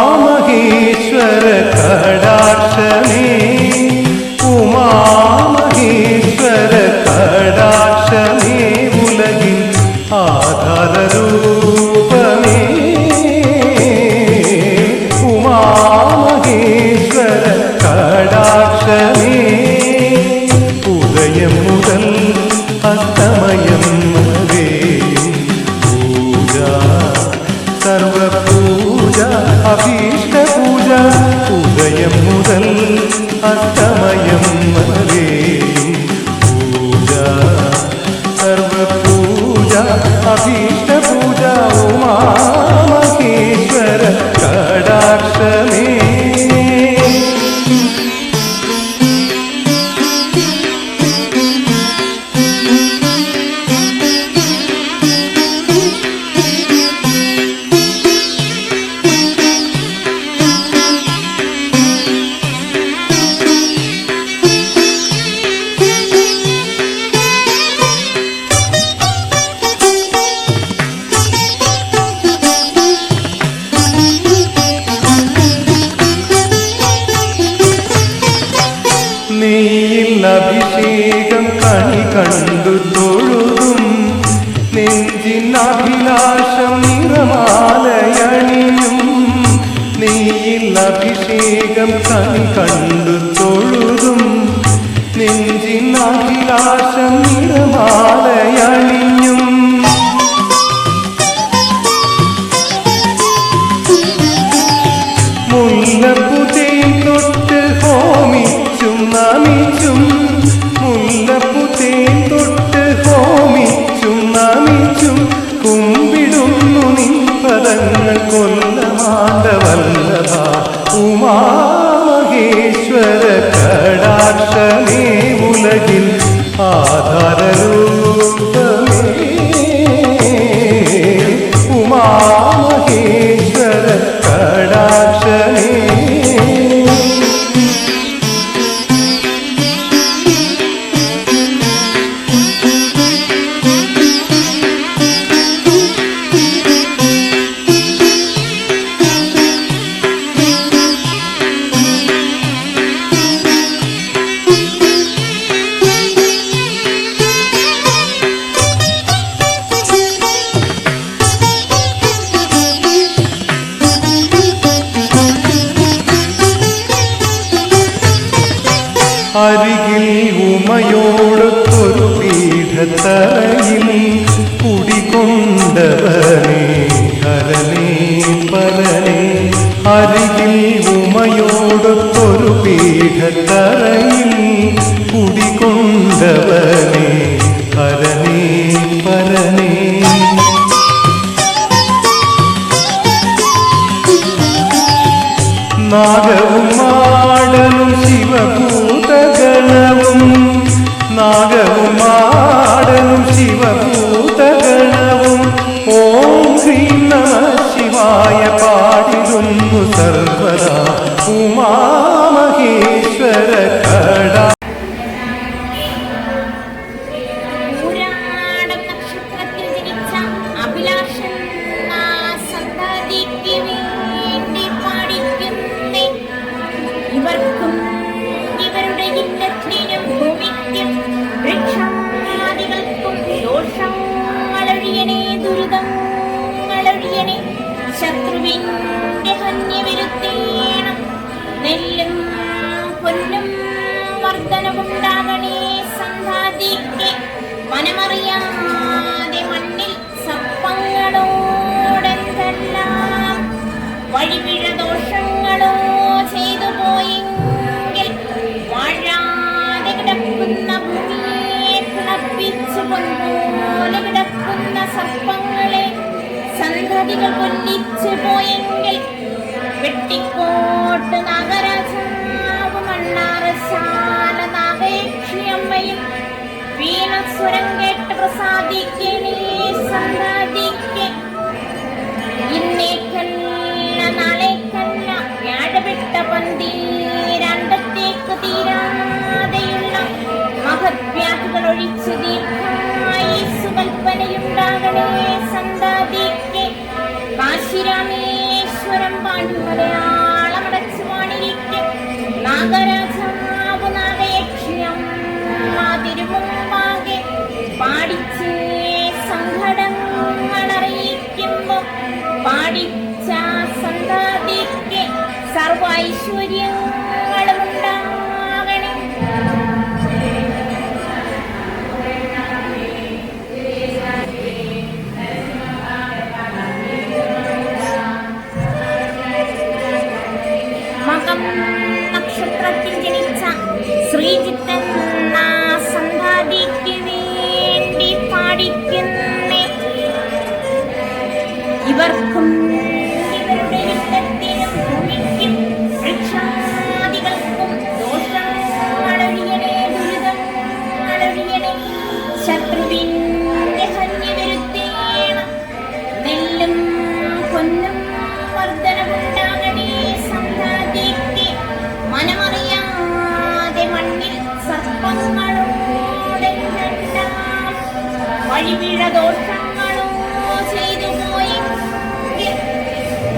ഉമാമഹേശ്വര കടാക്ഷമേ ഉമാമഹേശ്വര കടാക്ഷമേ ഉലകിൻ ആധാരരൂപമേ ഉമാമഹേശ്വര കടാക്ഷമേ ഉദയം മുതൽ അസ്തമയം വരെയും പൂജ സർവപൂജ അഭീഷ്ടപൂജ ഉദയം മുതൽ അസ്തമയം വരെയും പൂജ സർവപൂജ അഭീഷ്ടപൂജ ഉമാമഹേശ്വര കടാക്ഷമേ നെയ്യിൽ അഭിഷേകം കണി കണ്ടു തൊഴുതും നെഞ്ചിനഭിലാഷം നിറമാലയണിയും നെയ്യിൽ അഭിഷേകം കണി കണ്ടു തൊഴുതും നെഞ്ചിനഭിലാഷം നിറമാലയണിയും മുല്ലപ്പുതേൻ തൊട്ട് ഹോമിച്ചും നമിച്ചും മുല്ലപ്പുതേൻ തൊട്ട് ഹോമിച്ചും നമിച്ചും കുമ്പിടുന്നു നിൻ പദങ്ങൾ കൊല്ലമാണ്ട വല്ലഭ ഉമാമഹേശ്വര കടാക്ഷമേ ഉലകിൽ ആധാരരൂപമേ ഉമാമഹേശ്വര കടാക്ഷമേ അരികിൽ ഉമയോടൊത്തൊരു പീഠത്തറയിൽ കുടികൊണ്ടവനേ ഹരനേ പരനേ അരികിൽ ഉമയോടൊത്തൊരു പീഠത്തറയിൽ കുടികൊണ്ടവനേ ഹരനേ പരനേ നാഗവും മാടനും ശിവഭൂതഗണവും നാഗവും മാടനും ശിവഭൂതഗണവും ഓം ശ്രീം നമഃ ശിവായ പാടിടുന്നു സർവദാ ഉമാമഹേശ്വര കടാ ഇവരുടെ ഇന്നത്തിനും ഭൂമിക്കും വൃക്ഷാദികൾക്കും ദോഷങ്ങളൊഴിയണേ ദുരിതങ്ങളൊഴിയണേ ശത്രുവിന്റെ ഹന്യ വരുത്തേണം നെല്ലും പൊന്നും വർദ്ധനവുണ്ടാകണേ സന്ധാദിക്ക് മനമറിയാതെ മണ്ണിൽ സപ്പങ്ങളോടെന്തെല്ലാം വഴിപിഴ ദോഷങ്ങളോ ചെയ്തു പോയെങ്കിൽ വാഴാതെ കിടക്കുന്ന ഭൂമിയെ കിളപ്പിച്ചു കൊണ്ടുപോലെ കിടക്കുന്ന സർപ്പങ്ങളെ സന്തതികൾ കൊല്ലിച്ചു പോയെങ്കിൽ വെട്ടിക്കോട്ട് നാഗരാജാവ് മണ്ണാറശാല നാഗയക്ഷിയമ്മയും വീണസ്വരം കേട്ട് പ്രസാദിക്കണേ സന്തതിക്ക് ഇന്നേക്കല്ല നാളേക്കല്ല വ്യാഴവിട്ട പന്തി രണ്ടത്തേക്ക് തീരാതെയുള്ള മഹത്വ്യാധികൾ ഒഴിച്ചു ദീർഘായുസ്സു കൽപ്പനയുണ്ടാകണേ സന്തതിക്ക് കാശിരാമേശ്വര നാഗേശ്വരം പാടി മലയാളമടച്ചു വാണിരിക്കും നാഗരാജാവ് നാഗയക്ഷ്യം തിരുമുമ്പാകെ പാടിച്ച് സങ്കടങ്ങൾ അറിയിക്കുമ്പോ പാടിച്ച സന്തതിക്ക് സർവ ഐശ്വര്യങ്ങളും ഉണ്ടാകണേ. മകം നക്ഷത്രത്തിൽ ജനിച്ച ശ്രീജിത്ത് എന്ന സന്തതിക്ക് വേണ്ടി പാടിക്കുന്നേ. ഇവർക്കും ഇവരുടെ യുദ്ധത്തിനും ഭൂമിക്കും വൃക്ഷാദികൾക്കും ദോഷങ്ങളൊഴിയണേ, ദുരിതങ്ങളൊഴിയണേ, ശത്രുവിന്റെ ഹന്യ വരുത്തേണം, നെല്ലും പൊന്നും വർദ്ധനവുണ്ടാകണേ. സന്തതിക്ക് മനമറിയാതെ മണ്ണിൽ സർപ്പങ്ങളോടെ വഴിവിഴ ദോഷങ്ങളോ ചെയ്തു പോയെങ്കിൽ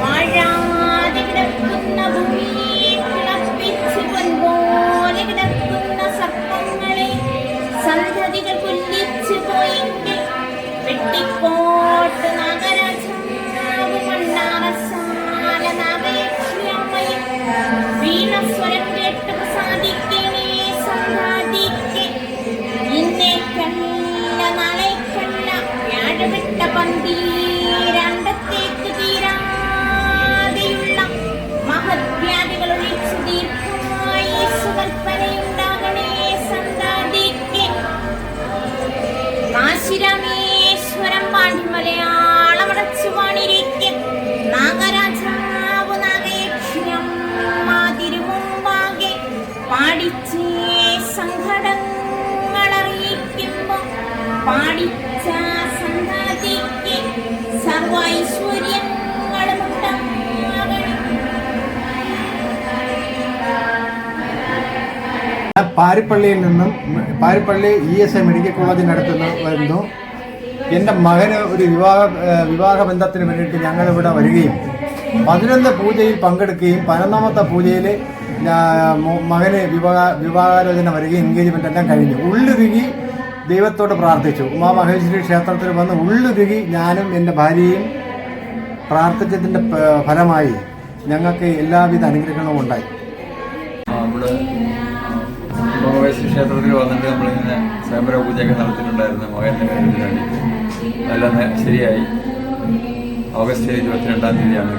വാഴാതെ കിടക്കുന്ന ഭൂമിയെ കിളപ്പിച്ച് പൊൻപോലെ കിടക്കുന്ന സർപ്പങ്ങളെ സന്തതികൾ കൊല്ലിച്ചു പോയെങ്കിൽ വെട്ടിക്കോട്ട് നാഗരാജാവ് മണ്ണാറശാല നാഗയക്ഷിയമ്മയും വീണസ്വരം കേട്ട് പ്രസാദിക്കണേ. സന്തതിക്ക് ഇന്നേക്കല്ല നാളേക്കല്ല വ്യാഴവിട്ട പന്തീരണ്ടത്തേക്ക് തീരാതെയുള്ള മഹത്വ്യാധികൾ ഒഴിച്ചു ദീർഘായുസ്സു കൽപ്പനയുണ്ടാകണേ. സന്തതിക്ക് കാശിരാമേശ്വരം പാടി മലയാളമടച്ചു വാണിരിക്കും നാഗരാജാവ് നാഗയക്ഷിയമ്മ തിരുമുമ്പാകെ പാടിച്ച് സങ്കടങ്ങൾ അറിയിക്കുമ്പോ പാടിച്ച സന്തതിക്ക് സർവ ഐശ്വര്യങ്ങളും ഉണ്ടാകണേ. പാരിപ്പള്ളിയിൽ നിന്നും പാരിപ്പള്ളി ESI മെഡിക്കൽ കോളേജിനടുത്ത് വരുന്നു. എൻ്റെ മകന് ഒരു വിവാഹ ബന്ധത്തിന് വേണ്ടിയിട്ട് ഞങ്ങളിവിടെ വരികയും 11 പൂജയിൽ പങ്കെടുക്കുകയും 11ാമത്തെ പൂജയിൽ മകന് വിവാഹാലോചന വരികയും എൻഗേജ്മെൻ്റ് എല്ലാം കഴിഞ്ഞു. ഉള്ളുരുകി ദൈവത്തോട് പ്രാർത്ഥിച്ചു. ഉമാമഹേശ്വരി ക്ഷേത്രത്തിൽ വന്ന് ഉള്ളുരുകി ഞാനും എൻ്റെ ഭാര്യയും പ്രാർത്ഥിച്ചതിൻ്റെ ഫലമായി ഞങ്ങൾക്ക് എല്ലാവിധ അനുഗ്രഹങ്ങളും ഉണ്ടായി. നമ്മുടെ ഉമാമഹേശ്വരി ക്ഷേത്രത്തിൽ വന്നിട്ട് നമ്മളിങ്ങനെ സ്വയംവര പൂജയൊക്കെ നടത്തിയിട്ടുണ്ടായിരുന്നു മകൻ്റെ കാര്യത്തിന് വേണ്ടി. അതെല്ലാം ശരിയായി. ഓഗസ്റ്റ് 22-ാം തീയതിയാണ്